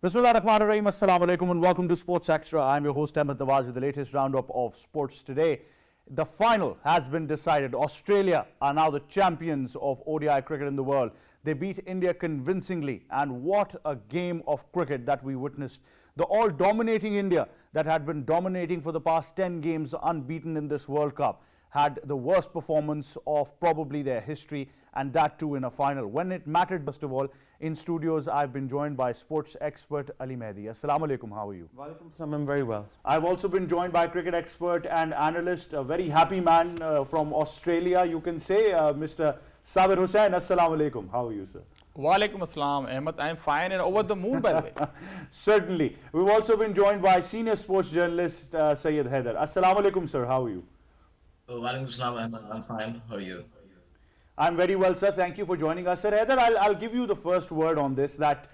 Bismillahirrahmanirrahim. Assalamu alaikum and welcome to Sports Extra. I'm your host Ahmed Nawaz with the latest roundup of sports today. The final has been decided. Australia are now the champions of ODI cricket in the world. They beat India convincingly, and what a game of cricket that we witnessed. The all-dominating India that had been dominating for the past 10 games unbeaten in this World Cup had the worst performance of probably their history, and that too in a final. When it mattered, first of all, in studios, I've been joined by sports expert Ali Mehdi. Assalamu alaikum, how are you? Walaikum salam, I'm very well. I've also been joined by cricket expert and analyst, a very happy man from Australia, you can say, Mr. Sabir Hussain. Assalamu alaikum, how are you, sir? Walaikum assalam, Ahmed. I'm fine and over the moon, by the way. Certainly. We've also been joined by senior sports journalist Syed Haider. Assalamu alaikum, sir, how are you? Walaikum salam, Ahmed. I'm fine. How are you? I'm very well, sir. Thank you for joining us. Sir Haider, I'll give you the first word on this, that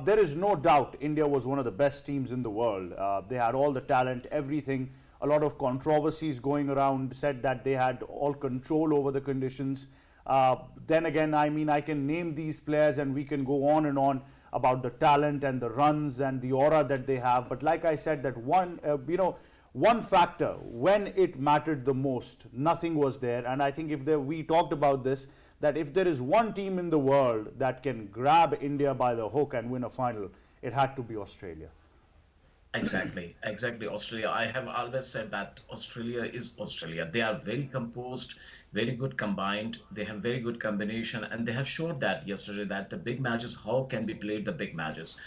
there is no doubt India was one of the best teams in the world. They had all the talent, everything. A lot of controversies going around said that they had all control over the conditions. Then again, I mean, I can name these players and we can go on and on about the talent and the runs and the aura that they have. But like I said, that one factor, when it mattered the most, nothing was there. And I think we talked about this, that if there is one team in the world that can grab India by the hook and win a final, it had to be Australia. Exactly. Australia. I have always said that Australia is Australia. They are very composed, very good combined. They have very good combination, and they have showed that yesterday that the big matches, how can be played the big matches.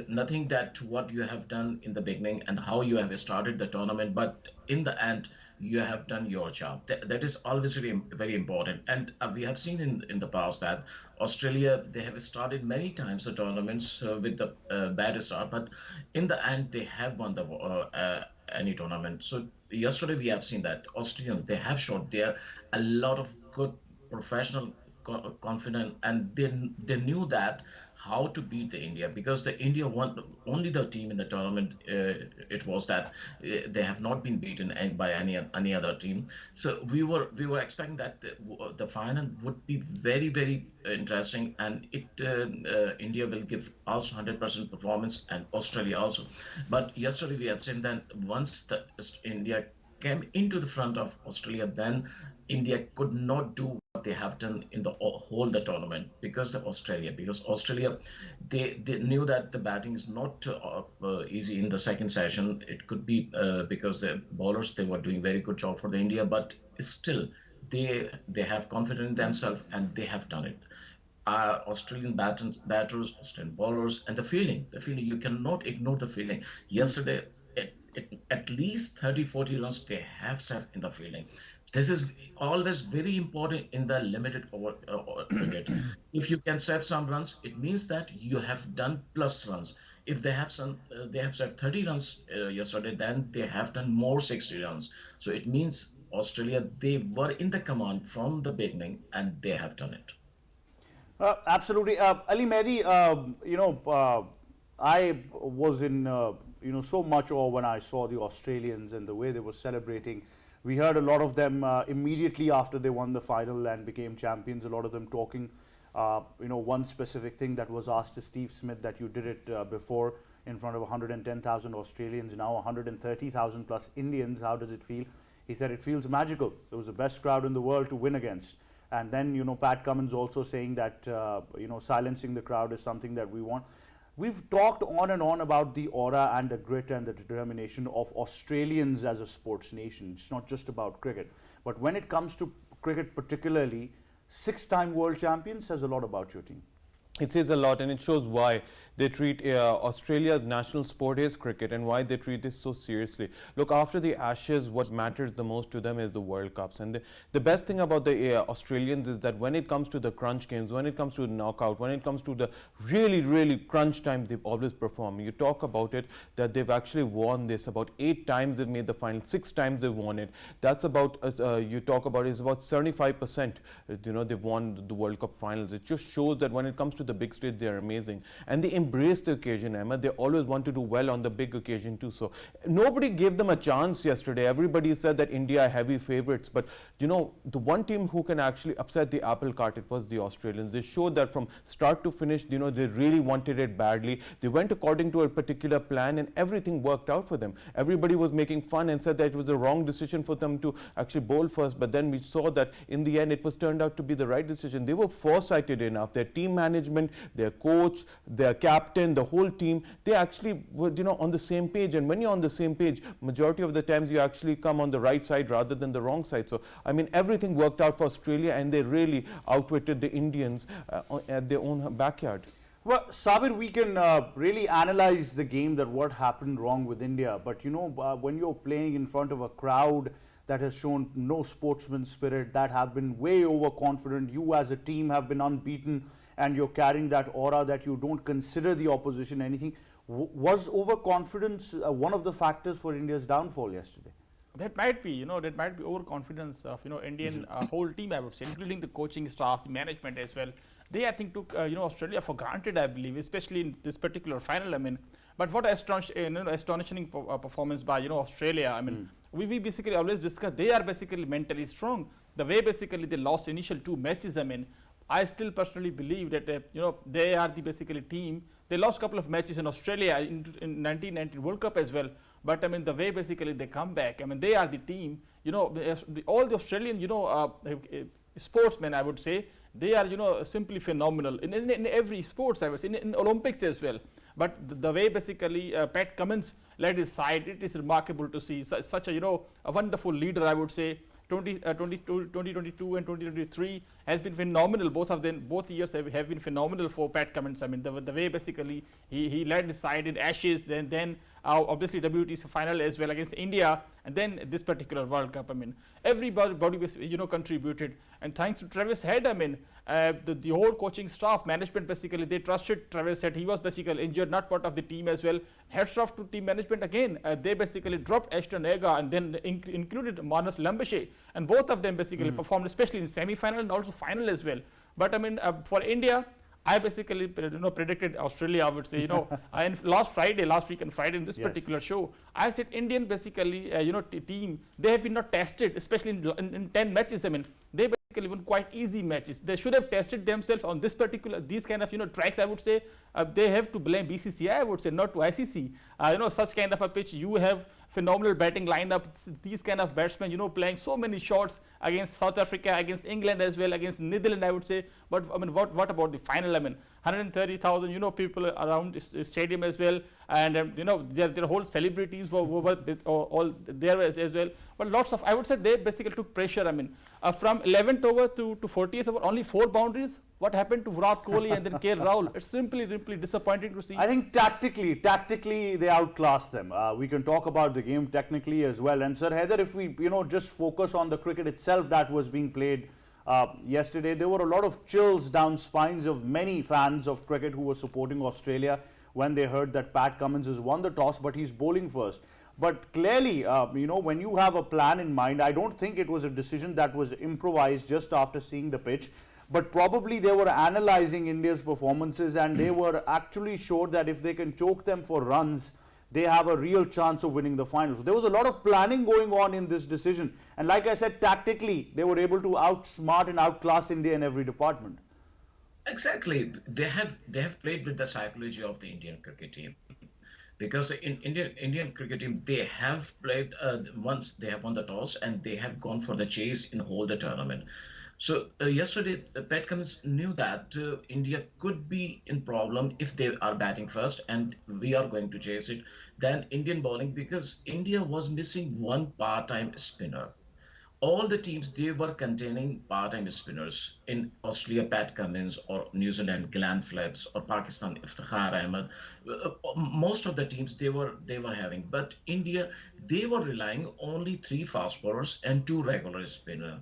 Nothing that what you have done in the beginning and how you have started the tournament, but in the end, you have done your job. That is always very, very important. And we have seen in the past that Australia, they have started many times the tournaments with the bad start, but in the end, they have won the any tournament. So yesterday we have seen that Australians, they have showed there a lot of good professional confident, and they knew that how to beat the India, because the India won only the team in the tournament. It was that they have not been beaten by any other team. So we were expecting that the final would be very, very interesting, and India will give also 100% performance, and Australia also. But yesterday we have seen that once the India came into the front of Australia, then India could not do what they have done in the whole the tournament, because Australia, they knew that the batting is not easy in the second session. It could be because the bowlers, they were doing very good job for the India, but still they have confidence in themselves and they have done it. Australian batters, Australian bowlers, and the fielding, you cannot ignore the fielding. Yesterday, at least 30-40 runs they have saved in the fielding. This is always very important in the limited over cricket. If you can save some runs, it means that you have done plus runs. If they have they have saved 30 runs yesterday, then they have done more 60 runs. So it means Australia, they were in the command from the beginning, and they have done it. Absolutely. Ali Mehdi, I was in so much awe when I saw the Australians and the way they were celebrating. We heard a lot of them immediately after they won the final and became champions, a lot of them talking, one specific thing that was asked to Steve Smith, that you did it before in front of 110,000 Australians, now 130,000 plus Indians. How does it feel? He said it feels magical. It was the best crowd in the world to win against. And then, Pat Cummins also saying that, silencing the crowd is something that we want. We've talked on and on about the aura and the grit and the determination of Australians as a sports nation. It's not just about cricket. But when it comes to cricket particularly, 6-time world champion says a lot about your team. It says a lot, and it shows why they treat Australia's national sport is cricket, and why they treat this so seriously. Look, after the Ashes, what matters the most to them is the World Cups. And the best thing about the Australians is that when it comes to the crunch games, when it comes to the knockout, when it comes to the really, really crunch time, they always perform. You talk about it, that they've actually won this. About 8 times they've made the final, 6 times they've won it. That's about, you talk about, is about 75%, they've won the World Cup finals. It just shows that when it comes to the big stage, they're amazing. And the embraced the occasion, Ahmed. They always want to do well on the big occasion too. So nobody gave them a chance yesterday. Everybody said that India are heavy favorites, but you know, the one team who can actually upset the apple cart, it was the Australians. They showed that from start to finish, you know, they really wanted it badly. They went according to a particular plan and everything worked out for them. Everybody was making fun and said that it was the wrong decision for them to actually bowl first, but then we saw that in the end it was turned out to be the right decision. They were foresighted enough. Their team management, their coach, their captain, the whole team, they actually were, you know, on the same page. And when you're on the same page, majority of the times you actually come on the right side rather than the wrong side. So I mean, everything worked out for Australia, and they really outwitted the Indians at their own backyard. Well, Sabir, we can really analyze the game, that what happened wrong with India. But you know, when you're playing in front of a crowd that has shown no sportsman spirit, that have been way overconfident, you as a team have been unbeaten, and you're carrying that aura that you don't consider the opposition anything. Was overconfidence one of the factors for India's downfall yesterday? That might be, you know, that might be overconfidence of, you know, Indian whole team, I would say, including the coaching staff, the management as well. They, I think, took, you know, Australia for granted, I believe, especially in this particular final. I mean, but what astonishing performance by, you know, Australia. I mean, we basically always discuss they are basically mentally strong. The way basically they lost initial 2 matches, I mean, I still personally believe that, you know, they are the basically team. They lost a couple of matches in Australia in 1919 World Cup as well. But I mean, the way basically they come back, I mean, they are the team. You know, all the Australian, you know, sportsmen, I would say, they are, you know, simply phenomenal in every sports, I would say, in Olympics as well. But the way basically Pat Cummins led his side, it is remarkable to see such a, you know, a wonderful leader, I would say. 2022 and 2023 has been phenomenal. Both of them, both years have been phenomenal for Pat Cummins. I mean, the way basically he led his side in Ashes, then obviously WTC final as well against India, and then this particular World Cup. I mean, everybody was, you know, contributed, and thanks to Travis Head, I mean, the whole coaching staff, management, basically they trusted Travis Head. He was basically injured, not part of the team as well. Heads off to team management again. They basically dropped Ashton Ega and then included Marnus Lambashe, and both of them basically performed, especially in semi-final and also final as well. But I mean, for India, I basically, you know, predicted Australia, I would say, you know, and last week and Friday in this particular show, I said Indian basically, you know, team, they have been not tested, especially in 10 matches. I mean, they basically won quite easy matches. They should have tested themselves on these kind of, you know, tracks, I would say. They have to blame BCCI, I would say, not to ICC. You know, such kind of a pitch, you have phenomenal batting lineup, these kind of batsmen, you know, playing so many shots against South Africa, against England as well, against Netherlands, I would say. But I mean, what about the final? I mean, 130,000, you know, people around the stadium as well, and you know, their whole celebrities were all there as well. But lots of, I would say, they basically took pressure. I mean, from 11th over to 40th over, only 4 boundaries. What happened to Virat Kohli and then KL Rahul? It's simply disappointing to see. I think tactically they outclassed them. We can talk about the game technically as well. And Sir Heather, if we, you know, just focus on the cricket itself that was being played yesterday, there were a lot of chills down spines of many fans of cricket who were supporting Australia when they heard that Pat Cummins has won the toss, but he's bowling first. But clearly, you know, when you have a plan in mind, I don't think it was a decision that was improvised just after seeing the pitch. But probably they were analyzing India's performances, and they were actually sure that if they can choke them for runs, they have a real chance of winning the finals. So there was a lot of planning going on in this decision. And like I said, tactically, they were able to outsmart and outclass India in every department. Exactly. They have played with the psychology of the Indian cricket team. Because in Indian cricket team, they have played once they have won the toss and they have gone for the chase in whole the tournament. So yesterday, Pat Cummins knew that India could be in problem if they are batting first, and we are going to chase it. Then Indian bowling, because India was missing one part-time spinner. All the teams, they were containing part-time spinners. In Australia, Pat Cummins, or New Zealand, Glenn Phillips, or Pakistan, Iftikhar Ahmed. Most of the teams they were having, but India, they were relying only 3 fast bowlers and 2 regular spinners.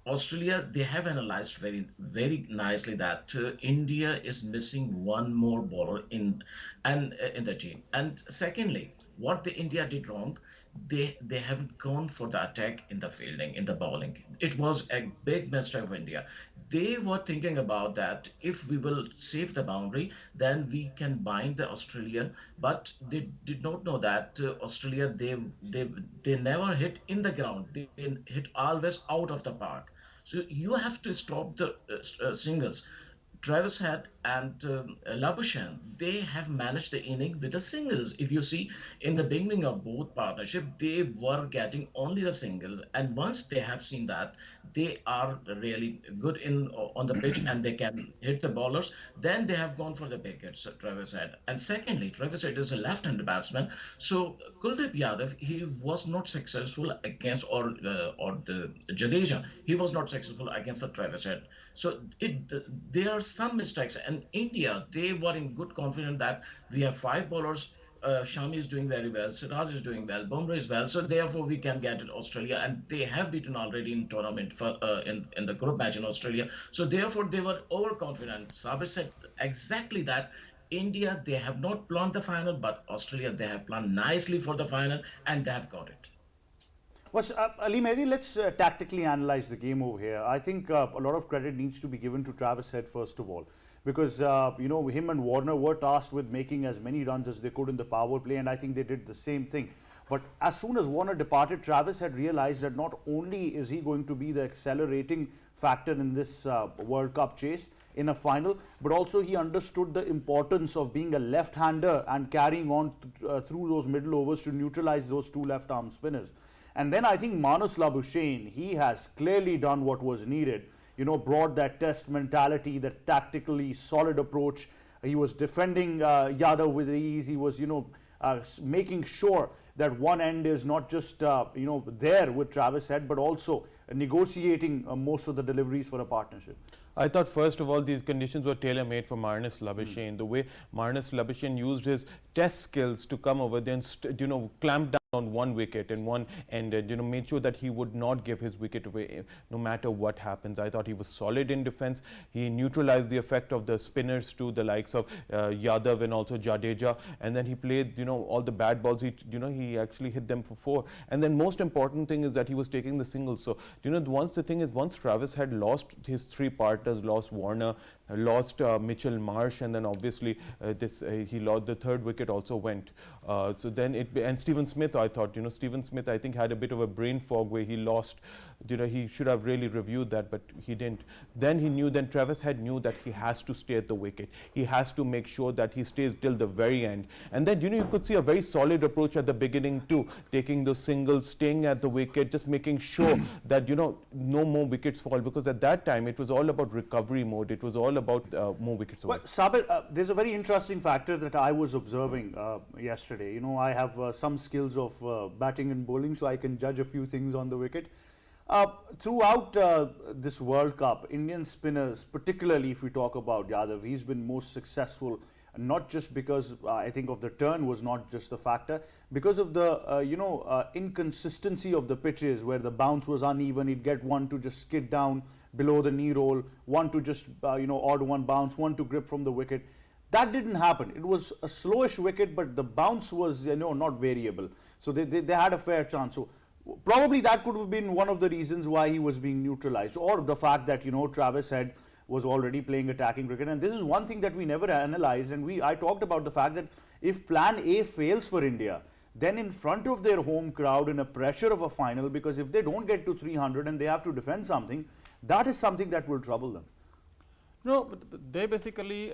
Australia, they have analyzed very nicely that India is missing one more bowler in the team. And secondly, what the India did wrong, they haven't gone for the attack in the fielding, in the bowling. It was a big mistake of India. they were thinking about that if we will save the boundary, then we can bind the Australia. But they did not know that Australia, they never hit in the ground. They hit always out of the park. So you have to stop the singles. Travis Head and Labuschagne, they have managed the inning with the singles. If you see in the beginning of both partnership, they were getting only the singles, and once they have seen that they are really good in on the pitch and they can hit the bowlers, then they have gone for the wickets. Travis Head, and secondly, Travis Head is a left-handed batsman, so Kuldeep Yadav, he was not successful against or the Jadeja. He was not successful against the Travis Head. So there are some mistakes. And India, they were in good confidence that we have five bowlers. Shami is doing very well. Siraj is doing well. Bumrah is well. So therefore, we can get it Australia, and they have beaten already in tournament for in the group match in Australia. So therefore, they were overconfident. Sabir said exactly that. India, they have not planned the final, but Australia, they have planned nicely for the final, and they have got it. Well, Ali Mehdi, let's tactically analyze the game over here. I think a lot of credit needs to be given to Travis Head first of all, because him and Warner were tasked with making as many runs as they could in the power play, and I think they did the same thing. But as soon as Warner departed, Travis had realized that not only is he going to be the accelerating factor in this World Cup chase in a final, but also he understood the importance of being a left-hander and carrying on through those middle overs to neutralize those two left-arm spinners. And then I think Manus Labuschagne, he has clearly done what was needed. Brought that test mentality, that tactically solid approach. He was defending Yadav with ease. He was, making sure that one end is not just, there with Travis Head, but also negotiating most of the deliveries for a partnership. I thought, first of all, these conditions were tailor-made for Marnus Labuschagne. The way Marnus Labuschagne used his test skills to come over there and, clamp down on one wicket and one end, and made sure that he would not give his wicket away no matter what happens. I thought he was solid in defense. He neutralized the effect of the spinners too, the likes of Yadav and also Jadeja, and then he played all the bad balls. He actually hit them for four. And then most important thing is that he was taking the singles. So once Travis had lost his three partners, lost Warner, lost Mitchell Marsh, and then obviously he lost the third wicket also went. And Stephen Smith, I thought, Stephen Smith, I think, had a bit of a brain fog where he lost. He should have really reviewed that, but he didn't. Then Travis Head knew that he has to stay at the wicket. He has to make sure that he stays till the very end. And then, you could see a very solid approach at the beginning too, taking those singles, staying at the wicket, just making sure that, no more wickets fall, because at that time it was all about recovery mode. It was all about more wickets. Well, Sabir, there's a very interesting factor that I was observing yesterday. I have some skills of batting and bowling, so I can judge a few things on the wicket. Throughout this World Cup, Indian spinners, particularly if we talk about Yadav, he's been most successful, not just because I think of the turn was not just the factor, because of the inconsistency of the pitches where the bounce was uneven. He'd get one to just skid down below the knee roll, one to just odd one bounce, one to grip from the wicket. That didn't happen. It was a slowish wicket, but the bounce was not variable. So they had a fair chance. So probably that could have been one of the reasons why he was being neutralized, or the fact that Travis Head was already playing attacking cricket. And this is one thing that we never analyzed, and I talked about the fact that if plan A fails for India, then in front of their home crowd in a pressure of a final, because if they don't get to 300 and they have to defend something, that is something that will trouble them. But they basically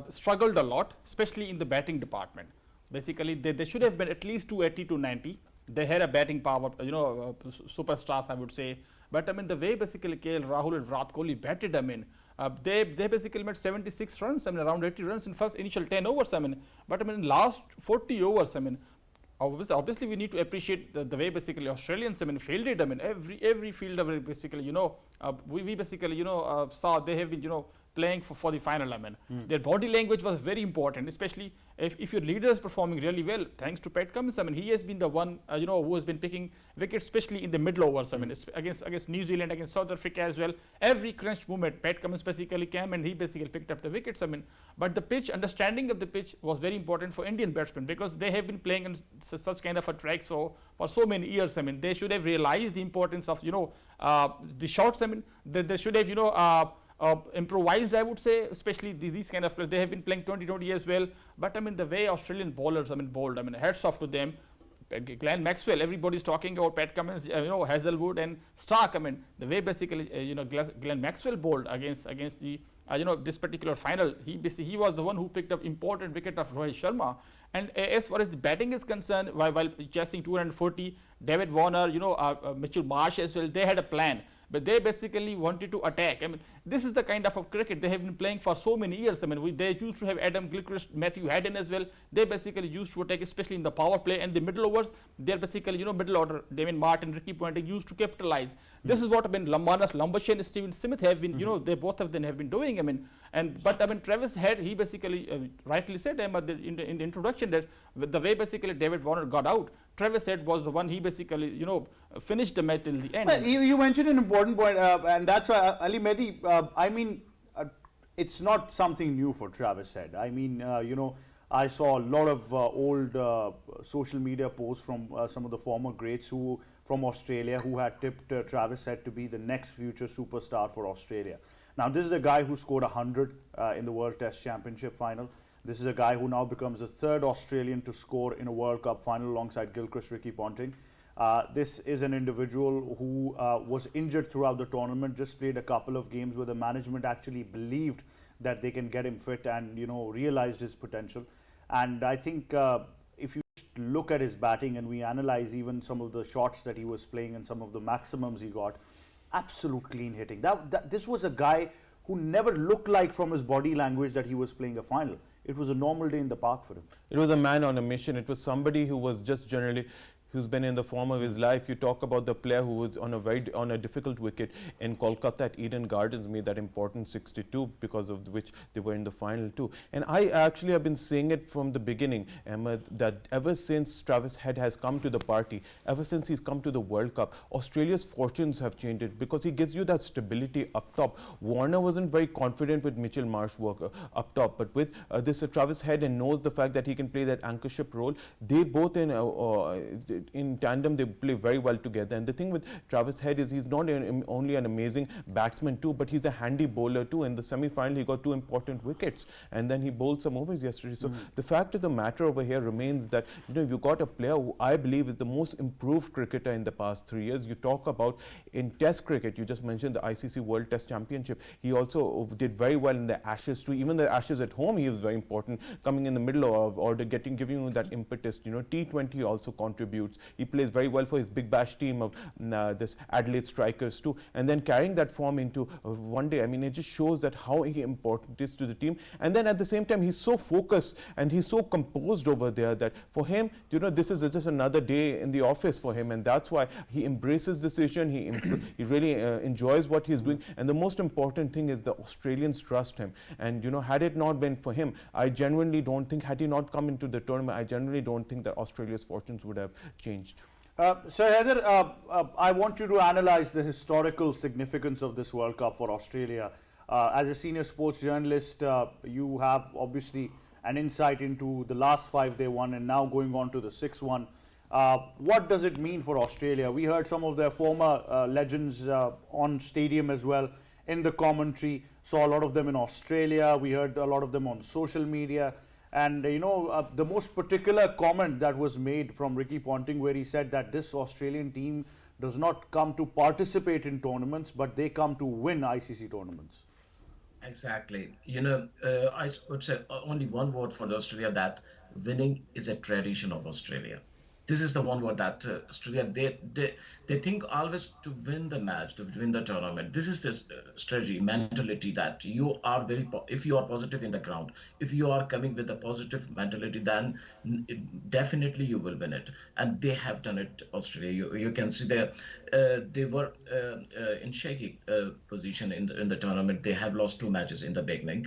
struggled a lot, especially in the batting department. Basically, they should have been at least 280 to 90. They had a batting power, superstars, I would say. But the way basically KL Rahul and Virat Kohli batted, they basically made 76 runs, around 80 runs in first initial 10 overs, But in last 40 overs, obviously we need to appreciate the way basically Australians, failed it. Every fielder basically, we basically, saw they have been, playing for the final. I mean, their body language was very important, especially if your leader is performing really well, thanks to Pat Cummins. I mean, he has been the one, who has been picking wickets, especially in the middle overs. I mean, against New Zealand, against South Africa as well. Every crunch moment, Pat Cummins basically came and he basically picked up the wickets. I mean, but the pitch, understanding of the pitch was very important for Indian batsmen, because they have been playing on such kind of a tracks for so many years. I mean, they should have realized the importance of, the shots. I mean, they should have, improvised, I would say, especially these kind of players. They have been playing 2020 as well. But I mean, the way Australian bowlers, bowled, hats off to them. Glenn Maxwell, everybody's talking about Pat Cummins, Hazelwood and Stark. I mean, the way basically, Glenn Maxwell bowled against the, this particular final, he was the one who picked up important wicket of Rohit Sharma. And as far as the batting is concerned, while chasing 240, David Warner, Mitchell Marsh as well, they had a plan. But they basically wanted to attack. I mean, this is the kind of cricket they have been playing for so many years. I mean, they used to have Adam Gilchrist, Matthew Haddon as well. They basically used to attack, especially in the power play and the middle overs. They're basically, middle order. Damien Martin, Ricky Ponting used to capitalize. This is what Manas Lumbush and Steven Smith have been, they both of them have been doing. I mean, Travis Head, he basically rightly said in the introduction that the way basically David Warner got out, Travis Head was the one, he basically, finished the match till the end. Well, you mentioned an important point, and that's why, Ali Mehdi, it's not something new for Travis Head. I mean, I saw a lot of old social media posts from some of the former greats from Australia who had tipped Travis Head to be the next future superstar for Australia. Now, this is a guy who scored 100 in the World Test Championship final. This is a guy who now becomes the third Australian to score in a World Cup final alongside Gilchrist, Ricky Ponting. This is an individual who was injured throughout the tournament, just played a couple of games where the management actually believed that they can get him fit and, realized his potential. And I think if you look at his batting and we analyze even some of the shots that he was playing and some of the maximums he got, absolute clean hitting. This was a guy who never looked like from his body language that he was playing a final. It was a normal day in the park for him. It was a man on a mission. It was somebody who was just generally, who's been in the form of his life. You talk about the player who was on a difficult wicket in Kolkata at Eden Gardens, made that important 62, because of which they were in the final too. And I actually have been saying it from the beginning, Ahmed, that ever since Travis Head has come to the party, ever since he's come to the World Cup, Australia's fortunes have changed it, because he gives you that stability up top. Warner wasn't very confident with Mitchell Marsh up top, but with this Travis Head, and knows the fact that he can play that anchorship role. They both in tandem, they play very well together. And the thing with Travis Head is he's not only an amazing batsman too, but he's a handy bowler too. In the semi-final, he got 2 important wickets, and then he bowled some overs yesterday. So the fact of the matter over here remains that you got a player who I believe is the most improved cricketer in the past 3 years. You talk about in Test cricket, you just mentioned the ICC World Test Championship. He also did very well in the Ashes too. Even the Ashes at home, he was very important, coming in the middle of order, giving you that impetus. T20 also contributes. He plays very well for his Big Bash team of this Adelaide Strikers too, and then carrying that form into one day. I mean, it just shows that how important it is to the team. And then at the same time, he's so focused and he's so composed over there that for him, this is just another day in the office for him, and that's why he embraces decision. He really enjoys what he's doing, and the most important thing is the Australians trust him. And had it not been for him, I genuinely don't think, had he not come into the tournament, I genuinely don't think that Australia's fortunes would have changed. So Heather, I want you to analyze the historical significance of this World Cup for Australia. As a senior sports journalist, you have obviously an insight into the last 5 they won and now going on to the 6th one. What does it mean for Australia? We heard some of their former legends on stadium as well in the commentary, saw a lot of them in Australia. We heard a lot of them on social media. And the most particular comment that was made from Ricky Ponting, where he said that this Australian team does not come to participate in tournaments, but they come to win ICC tournaments. Exactly. I would say only one word for Australia, that winning is a tradition of Australia. This is the one word that Australia, they think always to win the match, to win the tournament. This is the strategy, mentality, that you are if you are positive in the ground, if you are coming with a positive mentality, then definitely you will win it. And they have done it, Australia. You can see they were in shaky position in the tournament. They have lost two matches in the beginning.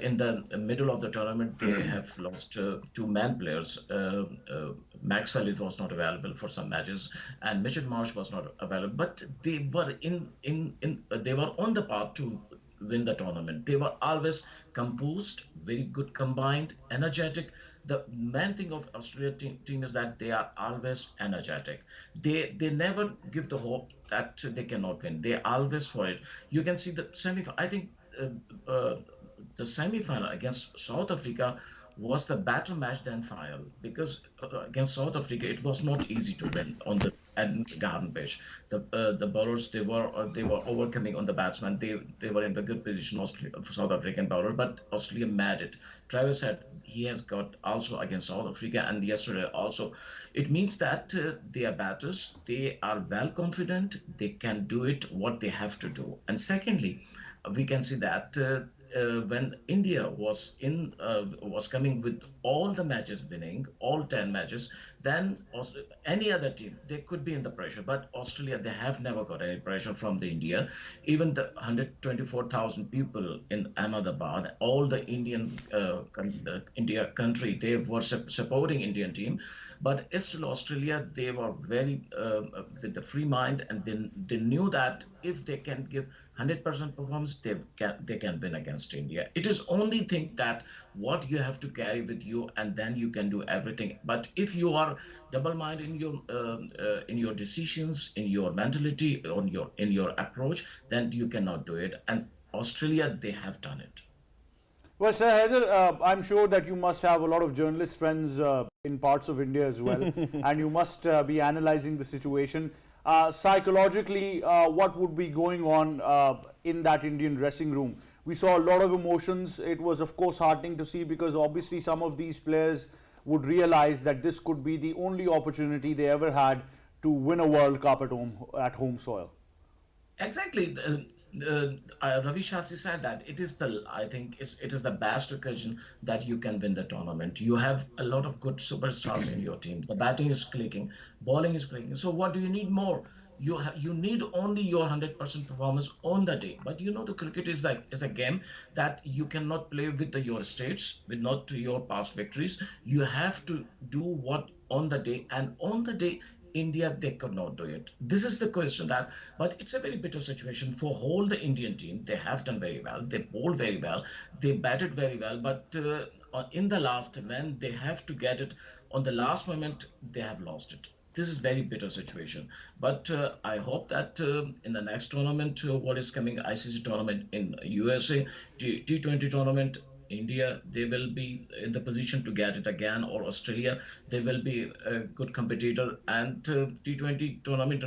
In the middle of the tournament, they have lost two man players. Maxwell it was not available for some matches, and Mitchell Marsh was not available. But they were they were on the path to win the tournament. They were always composed, very good combined, energetic. The main thing of Australia team is that they are always energetic. They never give the hope that they cannot win. They always for it. You can see the semi. I think the semi-final against South Africa was the better match than final because against South Africa it was not easy to win on the and Garden pitch. The bowlers they were overcoming on the batsman. They were in a good position, South African bowlers, but Australia made it. Travis said he has got also against South Africa and yesterday also. It means that they are batters. They are well confident. They can do it what they have to do. And secondly, we can see that when India was coming with all the matches winning, all 10 matches, then any other team they could be in the pressure. But Australia they have never got any pressure from the India. Even the 124,000 people in Ahmedabad, all the India country they were supporting Indian team. But still Australia they were very with the free mind, and they knew that if they can give 100% performance, they can win against India. It is only thing that what you have to carry with you, and then you can do everything. But if you are double-minded in your decisions, in your mentality, in your approach, then you cannot do it. And Australia, they have done it. Well, Sir Heather, I'm sure that you must have a lot of journalist friends in parts of India as well, and you must be analyzing the situation. Psychologically, what would be going on in that Indian dressing room? We saw a lot of emotions. It was, of course, heartening to see because obviously some of these players would realize that this could be the only opportunity they ever had to win a World Cup at home soil. Exactly. Ravi Shastri said that I think it is the best occasion that you can win the tournament. You have a lot of good superstars in your team. The batting is clicking, bowling is clicking. So what do you need more? You need only your 100% performance on the day. But you know the cricket is a game that you cannot play with your states, with not your past victories. You have to do what on the day, and on the day India, they could not do it. This is the question but it's a very bitter situation for whole the Indian team. They have done very well. They bowled very well. They batted very well. But in the last, when they have to get it on the last moment, they have lost it. This is very bitter situation. But I hope that in the next tournament, what is coming, ICC tournament in USA, T20 tournament, India, they will be in the position to get it again, or Australia, they will be a good competitor. And T20 tournament,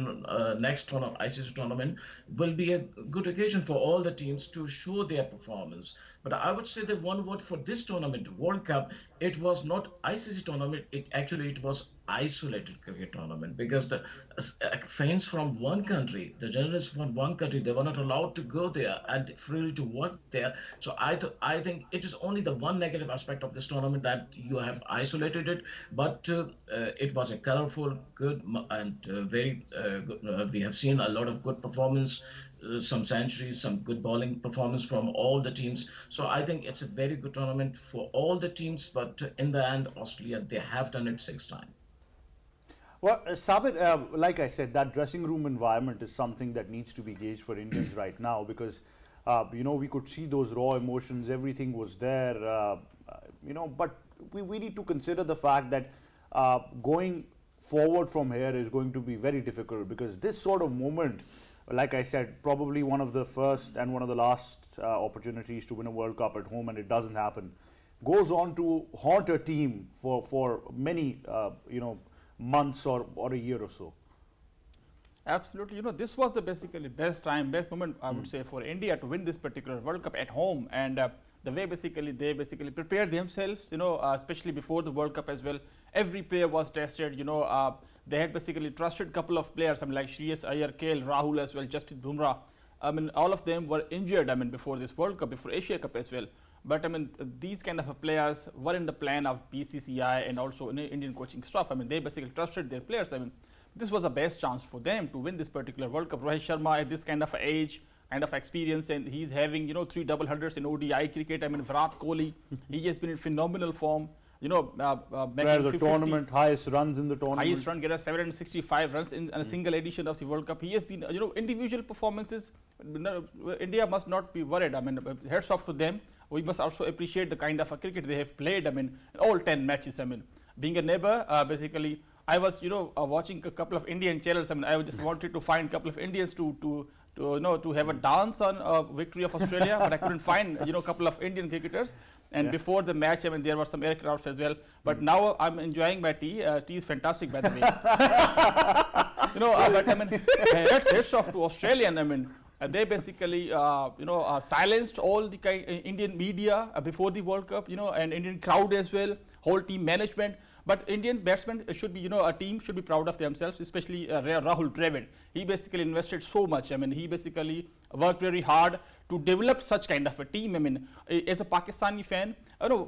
next tournament, ICC tournament, will be a good occasion for all the teams to show their performance. But I would say that one word for this tournament, World Cup, it was not ICC tournament. It was isolated cricket tournament because the fans from one country, the journalists from one country, they were not allowed to go there and freely to work there. So I think it is only the one negative aspect of this tournament that you have isolated it. But it was a colorful, good, and very good. We have seen a lot of good performance. Some centuries, some good bowling performance from all the teams. So I think it's a very good tournament for all the teams. But in the end, Australia, they have done it 6 times. Well, Sabir, like I said, that dressing room environment is something that needs to be gauged for Indians right now because, we could see those raw emotions, everything was there, but we need to consider the fact that going forward from here is going to be very difficult because this sort of moment, like I said, probably one of the first and one of the last opportunities to win a World Cup at home, and it doesn't happen, goes on to haunt a team for many, months or a year or so. Absolutely. This was the basically best moment, I would say, for India to win this particular World Cup at home. And the way they prepared themselves, especially before the World Cup as well. Every player was tested, they had basically trusted couple of players, like Shreyas Iyer, KL Rahul as well, Jasprit Bumrah. All of them were injured, before this World Cup, before Asia Cup as well. But these kind of players were in the plan of BCCI and also Indian coaching staff. They basically trusted their players. this was the best chance for them to win this particular World Cup. Rohit Sharma at this kind of age, kind of experience, and he's having, you know, 3 double hundreds in ODI cricket. I mean, Virat Kohli, he has been in phenomenal form. You know, Where the tournament, highest runs in the tournament. Highest run getter, 765 runs in a single edition of the World Cup. He has been, you know, individual performances. India must not be worried. I mean, hats off to them. We must also appreciate the kind of a cricket they have played. I mean, all 10 matches. I mean, being a neighbor, basically, I was, you know, watching a couple of Indian channels. I mean, I just wanted to find a couple of Indians to have a dance on victory of Australia, but I couldn't find, you know, a couple of Indian cricketers. And before the match, I mean, there were some aircrafts as well. But now I'm enjoying my tea. Tea is fantastic, by the way. You know, but I mean, hats off to Australian. I mean, they basically, silenced all the Indian media before the World Cup, you know, and Indian crowd as well, whole team management. But Indian batsmen should be, you know, a team should be proud of themselves, especially Rahul Dravid. He basically invested so much. I mean, he basically worked very hard to develop such kind of a team. I mean, as a Pakistani fan,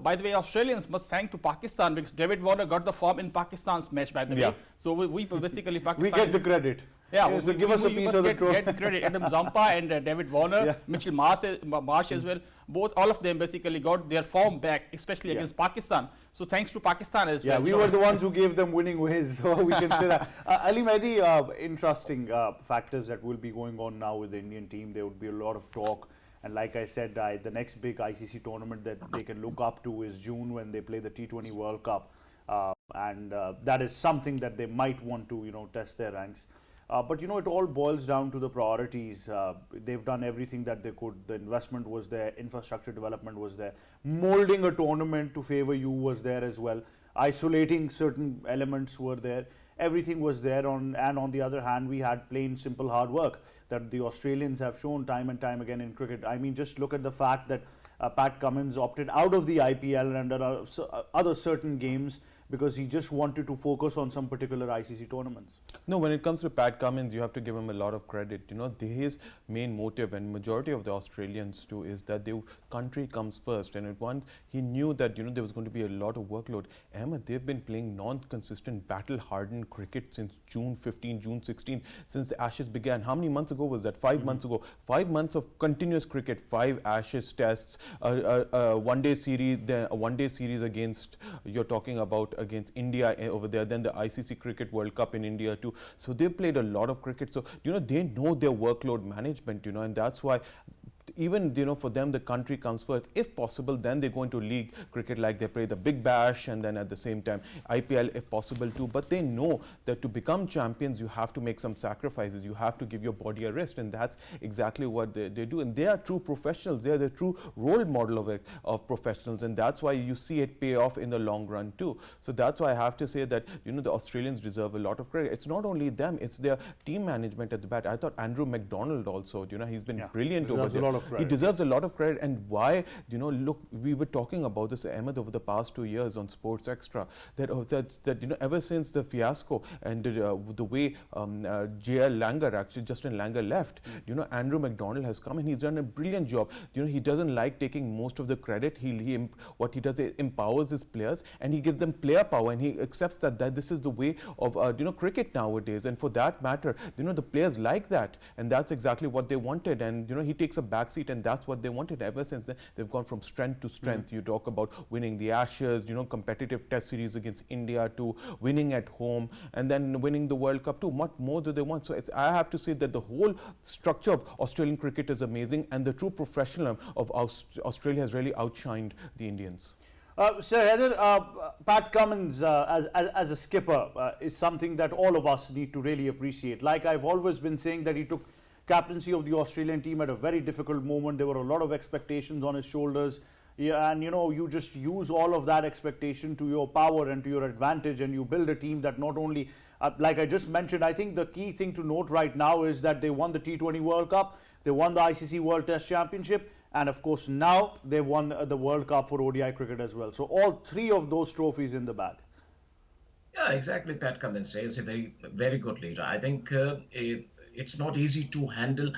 by the way, Australians must thank to Pakistan because David Warner got the form in Pakistan's match, by the way. So we basically, Pakistan we get the credit. Yeah, so give us a piece of the trophy. Get the credit. Adam Zampa and David Warner, Mitchell Marsh as well. All of them basically got their form back, especially against Pakistan. So thanks to Pakistan as well. Yeah, we were the ones who gave them winning ways, so we can say that. Ali Mehdi, interesting factors that will be going on now with the Indian team. There would be a lot of talk. And like I said, the next big ICC tournament that they can look up to is June when they play the T20 World Cup. And that is something that they might want to, you know, test their ranks. But, you know, it all boils down to the priorities. They've done everything that they could. The investment was there. Infrastructure development was there. Molding a tournament to favor you was there as well. Isolating certain elements were there. Everything was there. And on the other hand, we had plain, simple hard work that the Australians have shown time and time again in cricket. I mean, just look at the fact that Pat Cummins opted out of the IPL and other certain games because he just wanted to focus on some particular ICC tournaments. No, when it comes to Pat Cummins, you have to give him a lot of credit. You know, his main motive, and majority of the Australians too, is that the country comes first. And at once he knew that, you know, there was going to be a lot of workload. Ahmed, they've been playing non-consistent, battle-hardened cricket since June 15, June 16, since the Ashes began. How many months ago was that? 5 months ago. 5 months of continuous cricket, 5 Ashes tests, one-day series, then a one-day series against, you're talking about against India over there, then the ICC Cricket World Cup in India too. So they played a lot of cricket. So, you know, they know their workload management, you know, and that's why even, you know, for them, the country comes first. If possible, then they go into league cricket, like they play the Big Bash, and then at the same time IPL if possible too. But they know that to become champions, you have to make some sacrifices. You have to give your body a rest, and that's exactly what they do. And they are true professionals. They are the true role model of professionals, and that's why you see it pay off in the long run too. So that's why I have to say that, you know, the Australians deserve a lot of credit. It's not only them; it's their team management at the bat. I thought Andrew McDonald also, you know, he's been brilliant over there. He deserves a lot of credit. And why, you know, look, we were talking about this, Ahmed, over the past 2 years on Sports Extra, that you know, ever since the fiasco and the way JL Langer, actually Justin Langer left, you know, Andrew McDonald has come and he's done a brilliant job. You know, he doesn't like taking most of the credit. What he does is empowers his players and he gives them player power, and he accepts that this is the way of you know, cricket nowadays. And for that matter, you know, the players like that, and that's exactly what they wanted. And you know, he takes a backseat, and that's what they wanted. Ever since then, they've gone from strength to strength. You talk about winning the Ashes, you know, competitive test series against India, to winning at home, and then winning the World Cup too. What more do they want? So I have to say that the whole structure of Australian cricket is amazing, and the true professionalism of Australia has really outshined the Indians. Sir Heather, Pat Cummins as a skipper is something that all of us need to really appreciate. Like I've always been saying, that he took captaincy of the Australian team at a very difficult moment. There were a lot of expectations on his shoulders. Yeah, and you know, you just use all of that expectation to your power and to your advantage, and you build a team that not only, like I just mentioned, I think the key thing to note right now is that they won the T20 World Cup, they won the ICC World Test Championship, and of course now they won the World Cup for ODI cricket as well. So all 3 of those trophies in the bag. Yeah, exactly. Pat Cummins is a very, very good leader. I think it's not easy to handle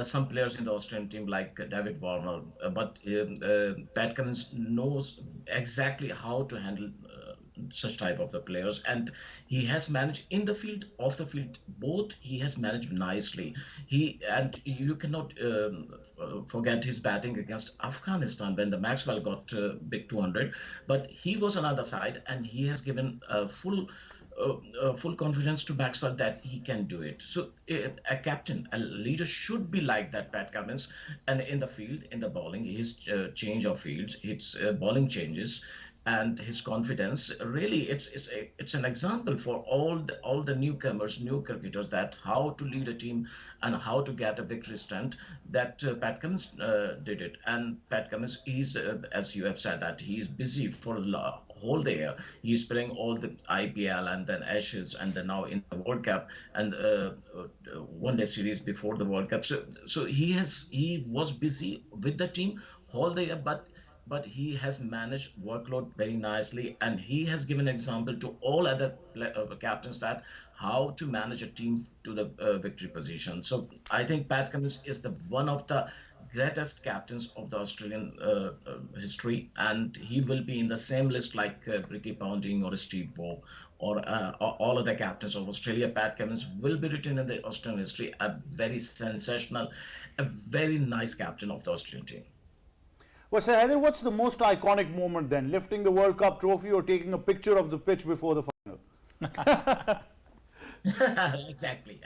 some players in the Australian team like David Warner, but Pat Cummins knows exactly how to handle such type of the players, and he has managed in the field, off the field, both. He has managed nicely. And you cannot forget his batting against Afghanistan when the Maxwell got big 200, but he was on the other side, and he has given full confidence to Maxwell that he can do it. So a captain, a leader should be like that, Pat Cummins. And in the field, in the bowling, his change of fields, his bowling changes, and his confidence, really, it's an example for all the newcomers, new cricketers, that how to lead a team and how to get a victory stunt. That Pat Cummins did it. And Pat Cummins, he's as you have said, that he's busy for whole day. He's playing all the IPL and then Ashes and then now in the World Cup and one day series before the World Cup. So he was busy with the team whole day, but he has managed workload very nicely, and he has given example to all other captains that how to manage a team to the victory position. So I think Pat Cummins is the one of the greatest captains of the Australian history, and he will be in the same list like Ricky Ponting or Steve Waugh or all of the captains of Australia. Pat Cummins will be written in the Australian history, a very sensational, a very nice captain of the Australian team. Well, Sir Heather, what's the most iconic moment then? Lifting the World Cup trophy or taking a picture of the pitch before the final? Exactly.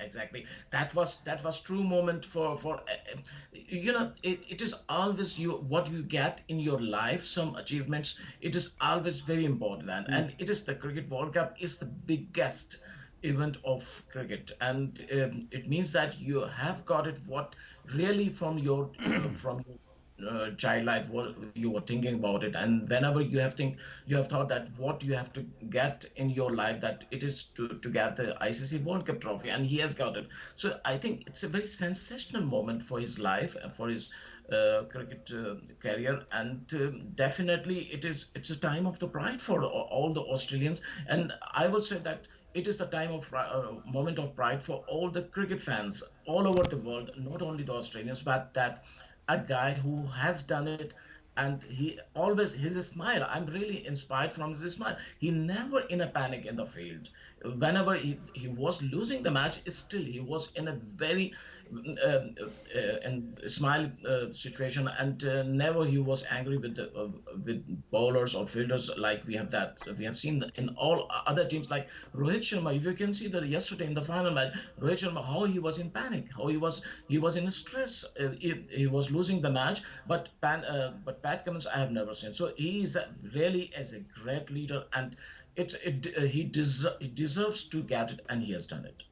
That was true moment for it is always what you get in your life, some achievements. It is always very important, and it is the Cricket World Cup is the biggest event of cricket, and it means that you have got it what really from your child life what you were thinking about it, and whenever you have thought that what you have to get in your life, that it is to get the ICC World Cup trophy, and he has got it. So I think it's a very sensational moment for his life and for his cricket career, and definitely it's a time of the pride for all the Australians, and I would say that it is the time of moment of pride for all the cricket fans all over the world, not only the Australians, but that a guy who has done it, and he always, his smile, I'm really inspired from his smile. He never in a panic in the field. Whenever he was losing the match, still he was in a very and smile situation, and never he was angry with bowlers or fielders like we have seen in all other teams like Rohit Sharma. If you can see that yesterday in the final match, Rohit Sharma, how he was in panic, how he was in stress. He was losing the match, but Pat Cummins I have never seen. So he is really as a great leader, and he deserves to get it, and he has done it.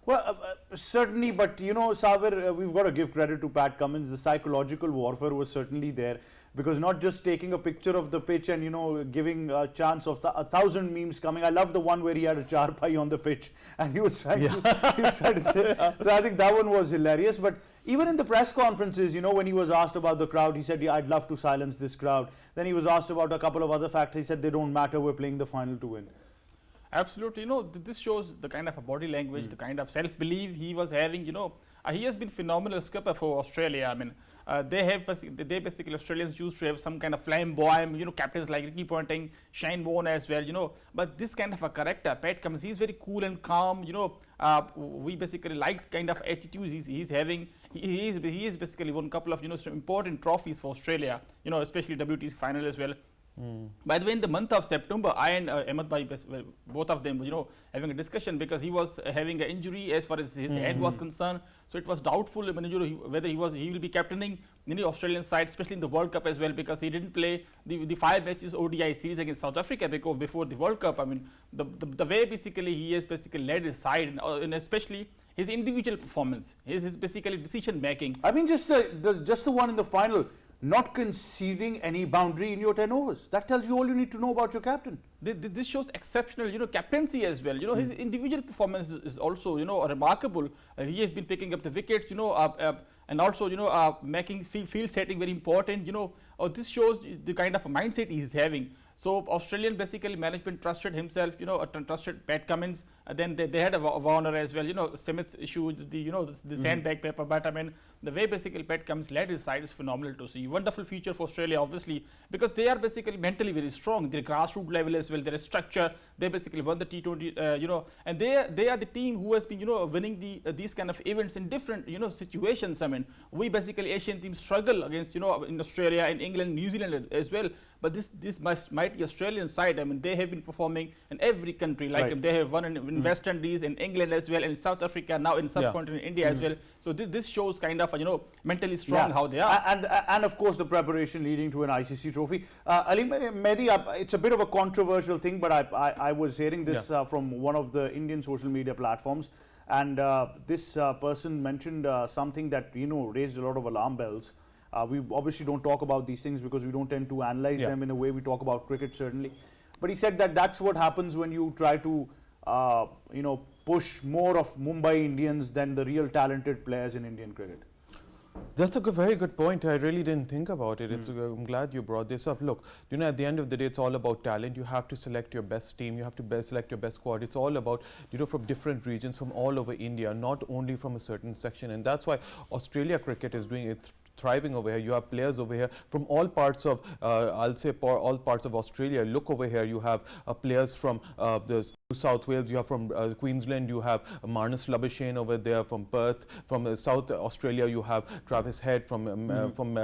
Well, certainly, but you know, Saber, we've got to give credit to Pat Cummins. The psychological warfare was certainly there, because not just taking a picture of the pitch and, you know, giving a chance of 1,000 memes coming. I love the one where he had a charpai on the pitch and he was trying to say. So I think that one was hilarious. But even in the press conferences, you know, when he was asked about the crowd, he said, yeah, I'd love to silence this crowd. Then he was asked about a couple of other factors. He said, they don't matter. We're playing the final to win. Absolutely, you know, this shows the kind of a body language, the kind of self-belief he was having. You know, he has been phenomenal skipper for Australia. I mean, they basically Australians used to have some kind of flamboyant, you know, captains like Ricky Ponting, Shane Warne as well. You know, but this kind of a character, Pat Cummins, he's very cool and calm. You know, we basically like kind of attitudes he's having. He is basically won a couple of, you know, some important trophies for Australia. You know, especially WTC final as well. By the way, in the month of September, I and Ahmed Bhai, both of them, you know, having a discussion, because he was having an injury as far as his head was concerned. So it was doubtful, I mean, you know, whether he will be captaining in the Australian side, especially in the World Cup as well, because he didn't play the 5 matches ODI series against South Africa before the World Cup. I mean, the way basically he has basically led his side, and especially his individual performance, his basically decision making. I mean, just the one in the final. Not conceding any boundary in your 10 overs. That tells you all you need to know about your captain. This shows exceptional, you know, captaincy as well. You know, his individual performance is also, you know, remarkable. He has been picking up the wickets, you know, and also, you know, making field setting very important. You know, this shows the kind of mindset he's having. So Australian basically management trusted himself, trusted Pat Cummins. Then they had a Warner as well. Smith's issue, the sandbag paper. But I mean, the way basically Pat Cummins led his side is phenomenal to see. Wonderful future for Australia, obviously, because they are basically mentally very strong. Their grassroots level as well. Their structure. They basically won the T20. And they are the team who has been winning these kind of events in different situations. I mean, we basically Asian teams struggle against in Australia, in England, New Zealand as well. But this mighty Australian side, I mean, they have been performing in every country. Like they have won in West Indies, in England as well, in South Africa, now in subcontinent India as well. So this shows kind of mentally strong how they are. And of course the preparation leading to an ICC trophy. Ali Mehdi, it's a bit of a controversial thing, but I was hearing this from one of the Indian social media platforms, and this person mentioned something that raised a lot of alarm bells. We obviously don't talk about these things because we don't tend to analyze them in a way we talk about cricket, certainly. But he said that that's what happens when you try to, push more of Mumbai Indians than the real talented players in Indian cricket. That's a very good point. I really didn't think about it. I'm glad you brought this up. Look, at the end of the day, it's all about talent. You have to select your best team. You have to select your best squad. It's all about, from different regions, from all over India, not only from a certain section. And that's why Australia cricket is doing it. Thriving over here. You have players over here from all parts of, all parts of Australia. Look over here, you have players from the South Wales, you have from Queensland, you have Marnus Labuschagne over there from Perth. From South Australia, you have Travis Head from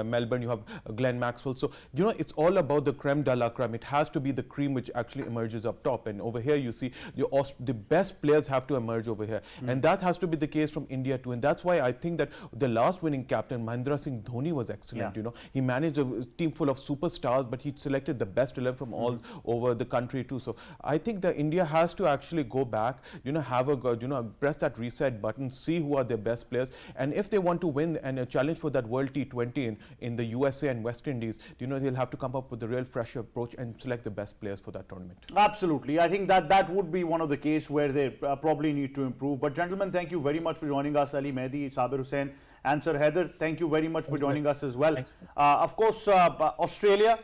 Melbourne, you have Glenn Maxwell. So, it's all about the creme de la creme. It has to be the cream which actually emerges up top. And over here, you see the best players have to emerge over here. And that has to be the case from India too. And that's why I think that the last winning captain, Mahendra Singh Dhoni, was excellent. He managed a team full of superstars, but he selected the best 11 from all over the country too. So I think that India has to actually go back, have a press that reset button, see who are their best players, and if they want to win and challenge for that World T20 in the USA and West Indies, they'll have to come up with a real fresh approach and select the best players for that tournament. Absolutely, I think that would be one of the cases where they probably need to improve. But gentlemen, thank you very much for joining us. Ali Mehdi, Sabir Hussain, and Sir Heather, thank you very much for joining us as well. Of course, Australia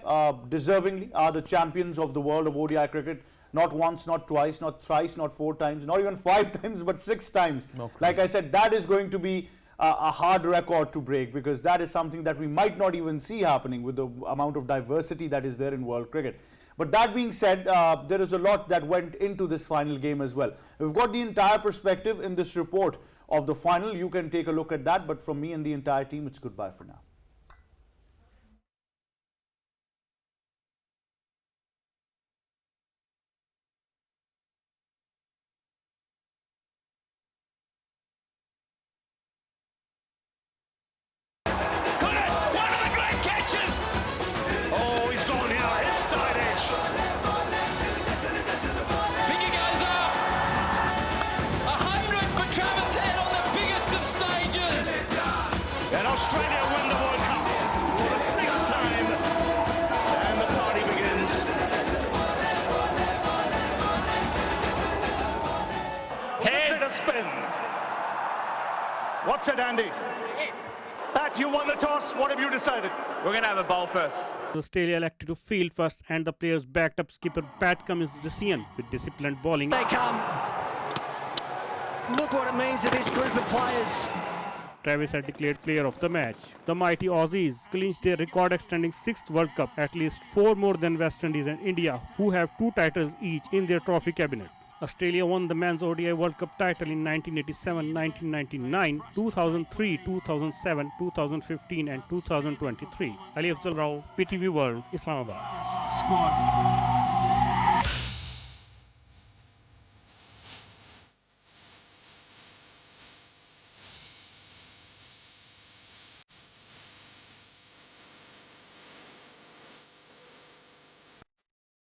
deservingly are the champions of the world of ODI cricket. Not once, not twice, not thrice, not 4 times, not even 5 times, but 6 times. Like I said, that is going to be a hard record to break, because that is something that we might not even see happening with the amount of diversity that is there in world cricket. But that being said, there is a lot that went into this final game as well. We've got the entire perspective in this report of the final. You can take a look at that, but from me and the entire team, it's goodbye for now. Australia win the World Cup for the 6th time, and the party begins. Heads. A spin. What's it, Andy? Pat, you won the toss. What have you decided? We're going to have a bowl first. Australia elected to field first, and the players backed up skipper Pat Cummins' decision with disciplined bowling. They come. Look what it means to this group of players. Travis had declared player of the match. The mighty Aussies clinched their record-extending 6th World Cup, at least 4 more than West Indies and India, who have 2 titles each in their trophy cabinet. Australia won the Men's ODI World Cup title in 1987, 1999, 2003, 2007, 2015 and 2023. Ali Afzal Rao, PTV World, Islamabad. Squad.